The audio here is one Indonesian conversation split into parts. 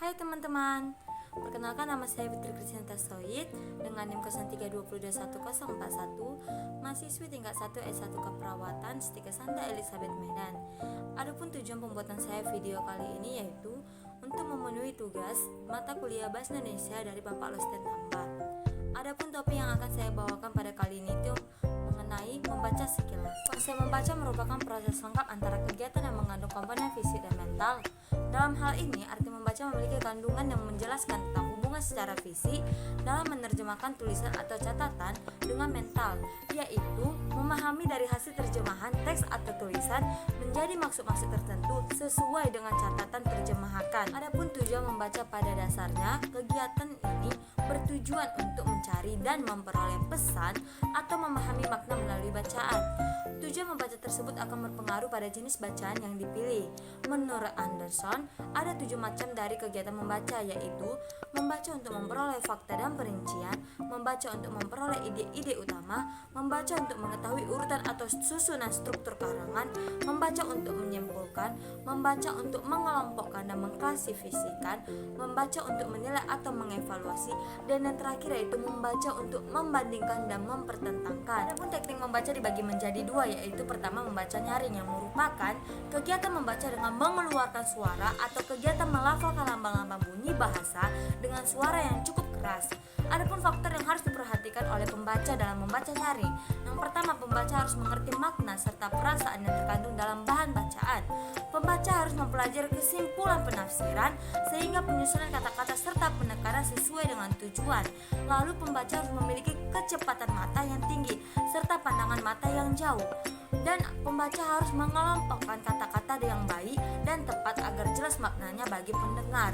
Hai teman-teman, perkenalkan nama saya Fitri Krisnanta Soid dengan NIM 0320211041, mahasiswi tingkat 1 S1 Keperawatan Setika Santa Elizabeth Medan. Adapun tujuan pembuatan saya video kali ini yaitu untuk memenuhi tugas mata kuliah Bahasa Indonesia dari Bapak Losten Tamba. Adapun topik yang akan saya bawakan pada kali ini itu mengenai membaca sekilas. Proses membaca merupakan proses lengkap antara kegiatan yang mengandung komponen fisik dan mental. Dalam hal ini, arti membaca memiliki kandungan yang menjelaskan tentang hubungan secara fisik dalam menerjemahkan tulisan atau catatan dengan mental, yaitu memahami dari hasil terjemahan teks atau tulisan menjadi maksud-maksud tertentu sesuai dengan catatan terjemahan. Adapun tujuan membaca pada dasarnya, kegiatan ini bertujuan untuk mencari dan memperoleh pesan atau memahami makna melalui bacaan. Tujuan membaca tersebut akan berpengaruh pada jenis bacaan yang dipilih. Menurut Anderson, ada 7 macam dari kegiatan membaca, yaitu membaca untuk memperoleh fakta dan perincian, membaca untuk memperoleh ide-ide utama, membaca untuk mengetahui urutan atau susunan struktur karangan, membaca untuk menyimpulkan, membaca untuk mengelompokkan dan mengklasifikasikan, membaca untuk menilai atau mengevaluasi, dan yang terakhir yaitu membaca untuk membandingkan dan mempertentangkan. Adapun teknik membaca dibagi menjadi dua, yaitu pertama membaca nyaring yang merupakan kegiatan membaca dengan mengeluarkan suara atau kegiatan melafalkan lambang-lambang bunyi bahasa dengan suara yang cukup keras. Adapun faktor yang harus diperhatikan oleh pembaca dalam membaca nyaring. Yang pertama, pembaca harus mengerti makna serta perasaan yang terkandung dalam bahan bacaan. Pembaca harus mempelajari kesimpulan penafsiran sehingga penyusunan kata-kata serta penekanan sesuai dengan tujuan. Lalu pembaca harus memiliki kecepatan mata yang tinggi serta pandangan mata yang jauh. Dan pembaca harus mengelompokkan kata-kata yang baik dan tepat agar jelas maknanya bagi pendengar.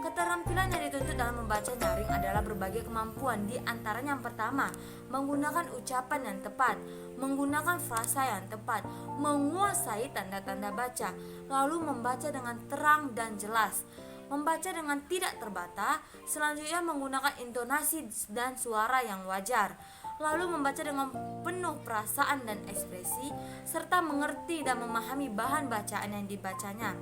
Keterampilan yang dituntut dalam membaca nyaring adalah berbagai kemampuan, di antaranya yang pertama, menggunakan ucapan yang tepat, menggunakan frasa yang tepat, menguasai tanda-tanda baca, lalu membaca dengan terang dan jelas, membaca dengan tidak terbata, selanjutnya menggunakan intonasi dan suara yang wajar, lalu membaca dengan penuh perasaan dan ekspresi, serta mengerti dan memahami bahan bacaan yang dibacanya.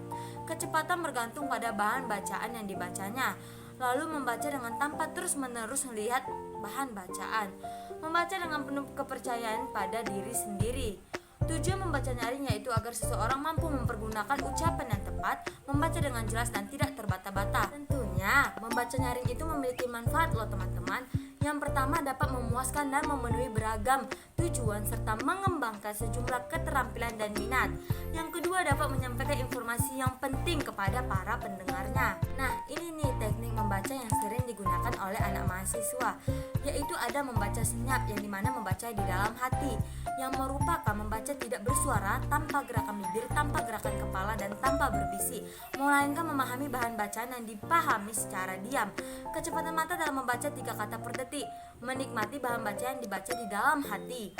Kecepatan bergantung pada bahan bacaan yang dibacanya, lalu membaca dengan tanpa terus-menerus melihat bahan bacaan, membaca dengan penuh kepercayaan pada diri sendiri. Tujuan membaca nyaring yaitu agar seseorang mampu mempergunakan ucapan yang tepat, membaca dengan jelas dan tidak terbata-bata. Tentunya, membaca nyaring itu memiliki manfaat loh teman-teman. Yang pertama, dapat memuaskan dan memenuhi beragam tujuan serta mengembangkan sejumlah keterampilan dan minat. Yang kedua, dapat menyampaikan informasi yang penting kepada para pendengarnya. Nah, ini nih teknik membaca yang sering digunakan oleh anak mahasiswa, yaitu ada membaca senyap, yang dimana membaca di dalam hati, yang merupakan membaca tidak bersuara, tanpa gerakan bibir, tanpa gerakan kepala, dan tanpa berbisik, melainkan memahami bahan bacaan yang dipahami secara diam. Kecepatan mata dalam membaca 3 kata per detik, menikmati bahan bacaan yang dibaca di dalam hati,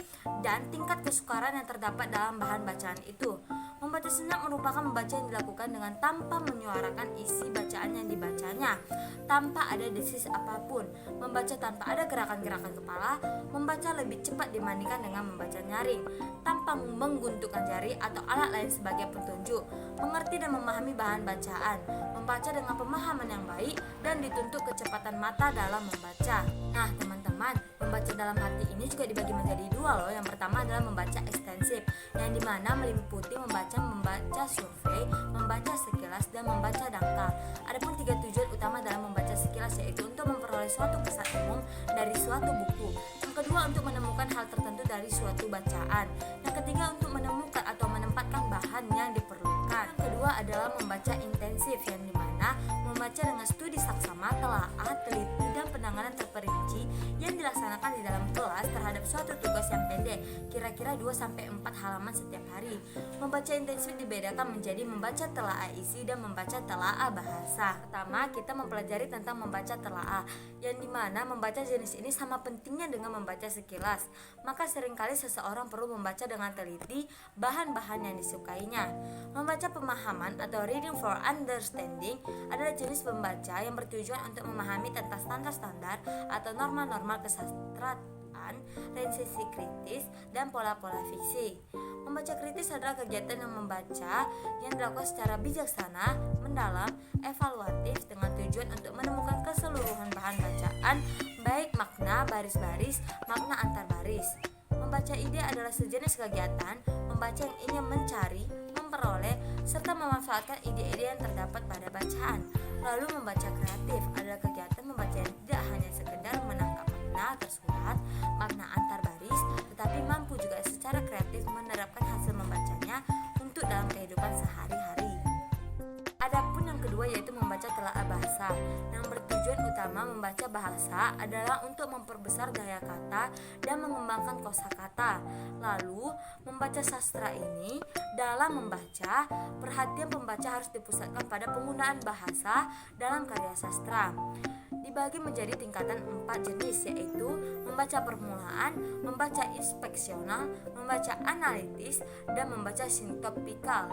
dan tingkat kesukaran yang terdapat dalam bahan bacaan itu. Membaca senyap merupakan membaca yang dilakukan dengan tanpa menyuarakan isi bacaan yang dibacanya, tanpa ada desis apapun. Membaca tanpa ada gerakan-gerakan kepala, membaca lebih cepat dibandingkan dengan membaca nyaring, tanpa mengguntukkan jari atau alat lain sebagai petunjuk. Mengerti dan memahami bahan bacaan, membaca dengan pemahaman yang baik, dan dituntut kecepatan mata dalam membaca. Nah teman-teman, membaca dalam hati ini juga dibagi menjadi dua loh. Yang pertama adalah membaca ekstensif, yang dimana meliputi membaca survei, membaca sekilas, dan membaca dangkal. Adapun 3 tujuan utama dalam membaca sekilas yaitu untuk memperoleh suatu pesan umum dari suatu buku. Yang kedua, untuk menemukan hal tertentu dari suatu bacaan. Yang ketiga, untuk menemukan atau menempatkan bahan yang diperlukan. Yang kedua adalah membaca intensif, yang dimana membaca dengan studi saksama, telaah, teliti, dan penanganan terperinci yang dilaksanakan di dalam kelas terhadap suatu tugas yang pendek, kira-kira 2-4 halaman setiap hari. Membaca intensif dibedakan menjadi membaca telaah isi dan membaca telaah bahasa. Pertama, kita mempelajari tentang membaca telaah, yang dimana membaca jenis ini sama pentingnya dengan membaca sekilas. Maka seringkali seseorang perlu membaca dengan teliti bahan-bahan yang disukainya. Membaca pemahaman atau reading for understanding adalah jenis pembaca yang bertujuan untuk memahami tentang standar-standar atau norma-norma kesastraan, resesi kritis, dan pola-pola fiksi. Membaca kritis adalah kegiatan yang membaca yang dilakukan secara bijaksana, mendalam, evaluatif dengan tujuan bertujuan untuk menemukan keseluruhan bahan bacaan, baik makna baris-baris, makna antar baris. Membaca ide adalah sejenis kegiatan membaca yang ingin mencari, memperoleh, serta memanfaatkan ide-ide yang terdapat pada bacaan. Lalu membaca kreatif adalah kegiatan membaca yang tidak hanya sekedar menangkap makna tersurat, makna antar baris, tetapi mampu juga secara kreatif menerapkan hasil membacanya untuk dalam kehidupan sehari-hari. Adapun yang kedua yaitu membaca telaah bahasa. Yang bertujuan utama membaca bahasa adalah untuk memperbesar gaya kata dan mengembangkan kosakata. Lalu, membaca sastra ini dalam membaca, perhatian pembaca harus dipusatkan pada penggunaan bahasa dalam karya sastra. Dibagi menjadi tingkatan 4 jenis, yaitu membaca permulaan, membaca inspeksional, membaca analitis, dan membaca sintopikal.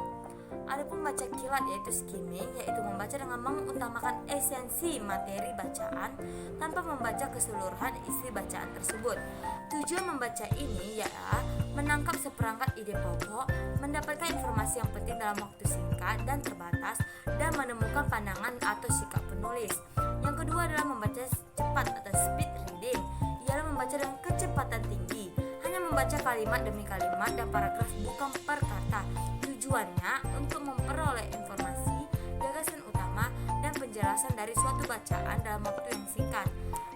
Adapun membaca kilat yaitu skimming, yaitu membaca dengan mengutamakan esensi materi bacaan tanpa membaca keseluruhan isi bacaan tersebut. Tujuan membaca ini ialah menangkap seperangkat ide pokok, mendapatkan informasi yang penting dalam waktu singkat dan terbatas, dan menemukan pandangan atau sikap penulis. Yang kedua adalah membaca cepat atau speed reading, ialah membaca dengan kecepatan tinggi, hanya membaca kalimat demi kalimat dan paragraf bukan per kata. Tujuannya untuk memperoleh informasi, gagasan utama, dan penjelasan dari suatu bacaan dalam waktu yang singkat.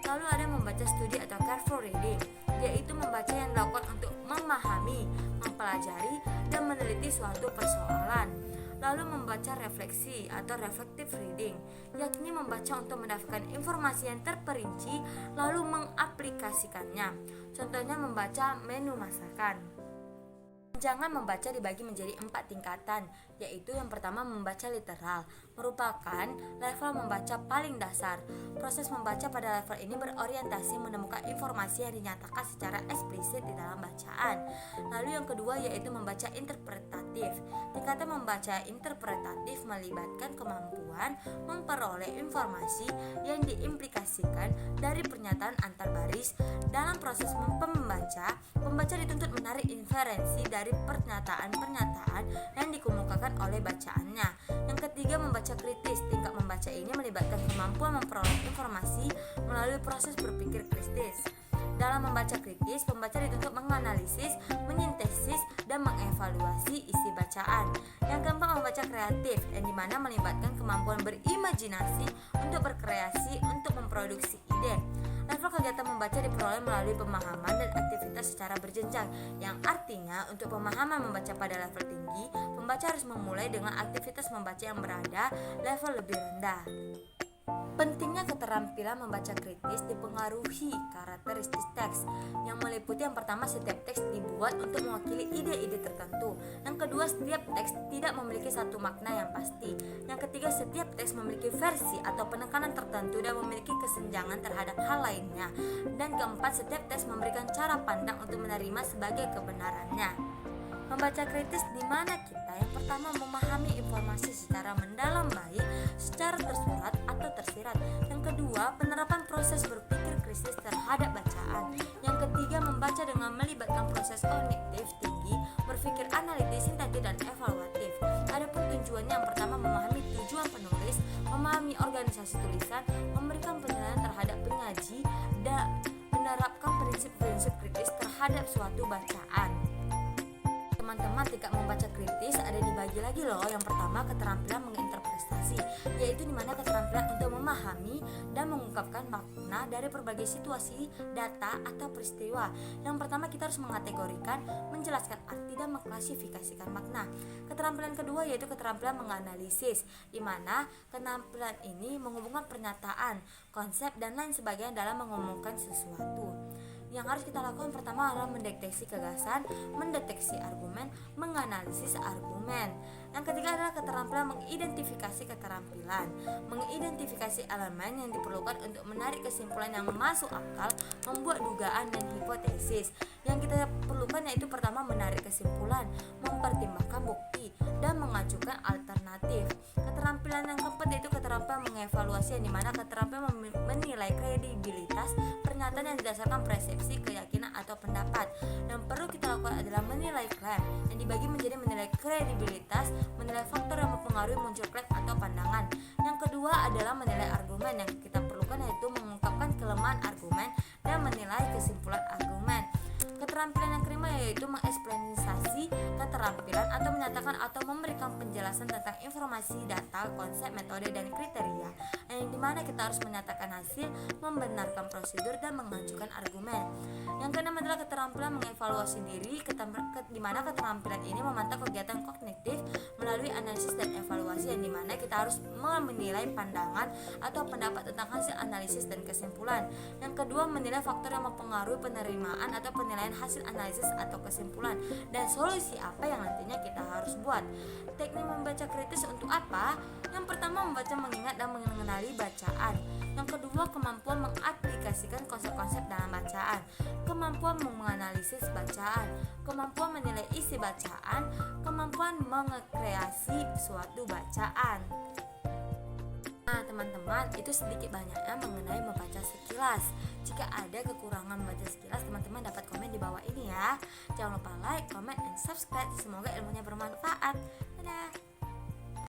Lalu ada membaca studi atau careful reading, yaitu membaca yang dilakukan untuk memahami, mempelajari, dan meneliti suatu persoalan. Lalu membaca refleksi atau reflective reading, yakni membaca untuk mendapatkan informasi yang terperinci lalu mengaplikasikannya. Contohnya membaca menu masakan. Jangan membaca dibagi menjadi 4 tingkatan, yaitu yang pertama membaca literal, merupakan level membaca paling dasar. Proses membaca pada level ini berorientasi menemukan informasi yang dinyatakan secara eksplisit di dalam bacaan. Lalu yang kedua yaitu membaca interpretatif. Tingkatan membaca interpretatif melibatkan kemampuan memperoleh informasi yang diimplikasikan dari pernyataan antar baris. Dalam proses membaca, pembaca dituntut menarik inferensi dari pernyataan-pernyataan yang dikemukakan oleh bacaannya. Yang ketiga membaca kritis. Tingkat membaca ini melibatkan kemampuan memperoleh informasi melalui proses berpikir kritis. Dalam membaca kritis, pembaca dituntut menganalisis, menyintesis, dan mengevaluasi isi bacaan. Yang keempat membaca kreatif, yang dimana melibatkan kemampuan berimajinasi untuk berkreasi untuk memproduksi ide. Level kegiatan membaca diperoleh melalui pemahaman dan aktivitas secara berjenjang, yang artinya untuk pemahaman membaca pada level tinggi, pembaca harus memulai dengan aktivitas membaca yang berada level lebih rendah. Pentingnya keterampilan membaca kritis dipengaruhi karakteristik teks, yang meliputi yang pertama setiap teks dibuat untuk mewakili ide-ide tertentu. Yang kedua, setiap teks tidak memiliki satu makna yang pasti. Yang ketiga, setiap teks memiliki versi atau penekanan tertentu dan memiliki kesenjangan terhadap hal lainnya. Dan keempat, setiap teks memberikan cara pandang untuk menerima sebagai kebenarannya. Membaca kritis di mana kita yang pertama memahami informasi secara mendalam baik, secara tersurat atau tersirat. Yang kedua, penerapan proses berpikir kritis terhadap bacaan. Yang ketiga, membaca dengan melibatkan proses kognitif tinggi, berpikir analitis, sintetis, dan evaluatif. Adapun tujuannya yang pertama memahami tujuan penulis, memahami organisasi tulisan, memberikan penilaian terhadap penyaji, dan menerapkan prinsip-prinsip kritis terhadap suatu bacaan. Teman-teman, tingkat membaca kritis ada dibagi lagi loh. Yang pertama, keterampilan menginterpretasi, yaitu dimana keterampilan untuk memahami dan mengungkapkan makna dari berbagai situasi, data, atau peristiwa. Yang pertama, kita harus mengategorikan, menjelaskan arti, dan mengklasifikasikan makna. Keterampilan kedua yaitu keterampilan menganalisis, dimana keterampilan ini menghubungkan pernyataan, konsep, dan lain sebagainya dalam mengumumkan sesuatu. Yang harus kita lakukan pertama adalah mendeteksi gagasan, mendeteksi argumen, menganalisis argumen. Yang ketiga adalah keterampilan mengidentifikasi keterampilan, mengidentifikasi elemen yang diperlukan untuk menarik kesimpulan yang masuk akal, membuat dugaan dan hipotesis. Yang kita perlukan yaitu pertama menarik kesimpulan, mempertimbangkan bukti, dan mengajukan alternatif. Keterampilan yang keempat yaitu keterampilan mengevaluasi, yang dimana keterampilan menilai kredibilitas pernyataan yang didasarkan persepsi, keyakinan, atau pendapat. Yang perlu kita lakukan adalah menilai klaim, yang dibagi menjadi menilai kredibilitas, menilai faktor yang mempengaruhi muncul klaim atau pandangan. Yang kedua adalah menilai argumen, argumen. Yang kita perlukan yaitu mengungkapkan kelemahan argumen dan menilai kesimpulan argumen. Keterampilan yang kelima yaitu mengeksplisitasi keterampilan atau menyatakan atau memberikan penjelasan tentang informasi, data, konsep, metode, dan kriteria, yang dimana kita harus menyatakan hasil, membenarkan prosedur, dan mengajukan argumen. Yang keenam adalah keterampilan mengevaluasi diri, dimana keterampilan ini memantau kegiatan kognitif melalui analisis dan evaluasi, yang dimana kita harus menilai pandangan atau pendapat tentang hasil analisis dan kesimpulan. Yang kedua, menilai faktor yang mempengaruhi penerimaan atau penilaian hasil analisis atau kesimpulan, dan solusi apa yang nantinya kita harus buat. Teknik membaca kritis untuk apa? Yang pertama, membaca, mengingat, dan mengenali bacaan. Yang kedua, kemampuan mengaplikasikan konsep-konsep dalam bacaan, kemampuan menganalisis bacaan, kemampuan menilai isi bacaan, kemampuan mengkreasi suatu bacaan. Nah teman-teman, itu sedikit banyaknya mengenai membaca sekilas. Jika ada kekurangan membaca sekilas, teman-teman dapat komen di bawah ini ya. Jangan lupa like, comment, and subscribe. Semoga ilmunya bermanfaat. Dadah.